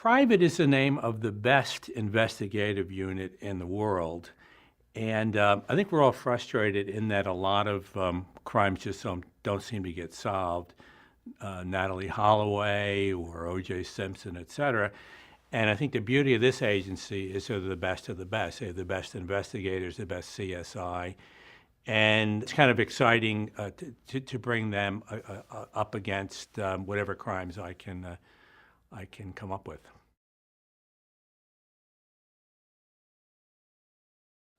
Private is the name of the best investigative unit in the world. And I think we're all frustrated in that a lot of crimes just don't seem to get solved. Natalie Holloway or O.J. Simpson, et cetera. And I think the beauty of this agency is they're the best of the best. They have the best investigators, the best CSI. And it's kind of exciting to bring them up against whatever crimes I can come up with.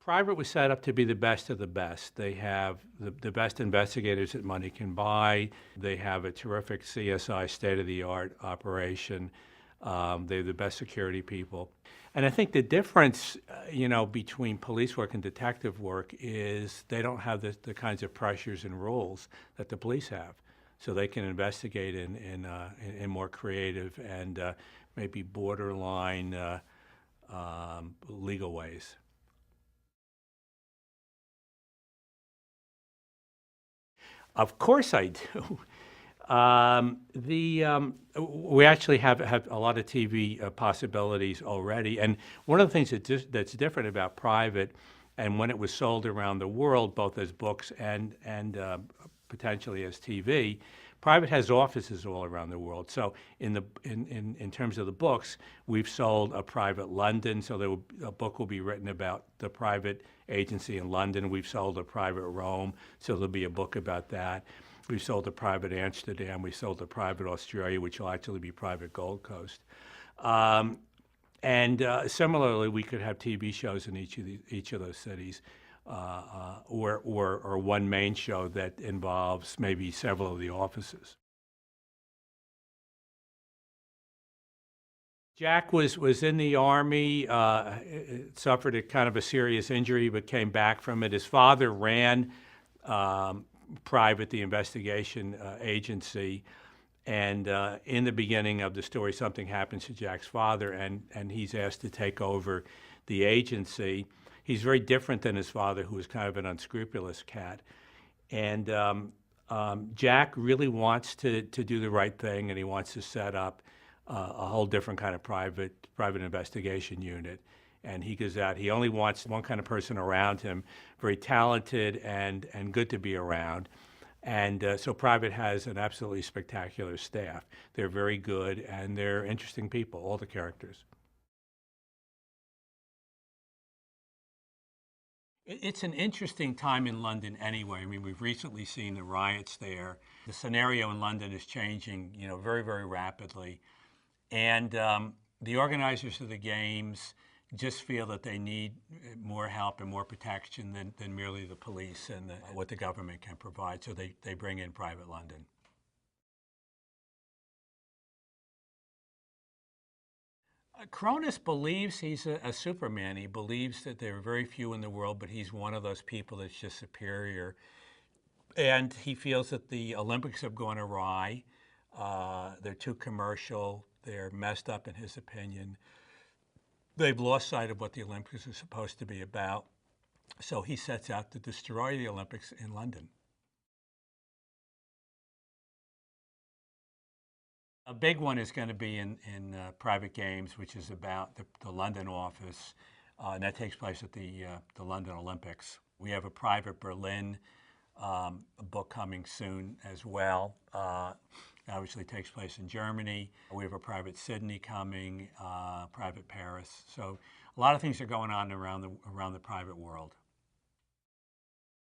Private was set up to be the best of the best. They have the best investigators that money can buy. They have a terrific CSI state-of-the-art operation. They have the best security people. And I think the difference, between police work and detective work is they don't have the kinds of pressures and rules that the police have. So they can investigate in more creative and maybe borderline legal ways. Of course I do. We actually have a lot of TV possibilities already. And one of the things that's different about Private, and when it was sold around the world, both as books and potentially as TV, Private has offices all around the world. So in terms of the books, we've sold a Private London, so a book will be written about the private agency in London. We've sold a Private Rome, so there'll be a book about that. We've sold a Private Amsterdam. We sold a Private Australia, which will actually be Private Gold Coast. Similarly, we could have TV shows in each of those cities, or one main show that involves maybe several of the offices. Jack was in the Army, suffered a kind of a serious injury, but came back from it. His father ran Private, the investigation agency, and in the beginning of the story, something happens to Jack's father, and he's asked to take over the agency. He's very different than his father, who was kind of an unscrupulous cat. And Jack really wants to do the right thing, and he wants to set up a whole different kind of private investigation unit. And he goes out. He only wants one kind of person around him, very talented and good to be around. And so Private has an absolutely spectacular staff. They're very good, and they're interesting people, all the characters. It's an interesting time in London anyway. I mean, we've recently seen the riots there. The scenario in London is changing, very, very rapidly. And the organizers of the games just feel that they need more help and more protection than merely the police and what the government can provide. So they bring in Private London. Chronos believes he's a Superman. He believes that there are very few in the world, but he's one of those people that's just superior. And he feels that the Olympics have gone awry. They're too commercial. They're messed up in his opinion. They've lost sight of what the Olympics are supposed to be about. So he sets out to destroy the Olympics in London. A big one is going to be in Private Games, which is about the London office, and that takes place at the London Olympics. We have a Private Berlin book coming soon as well. Obviously takes place in Germany. We have a Private Sydney coming, Private Paris. So a lot of things are going on around the private world.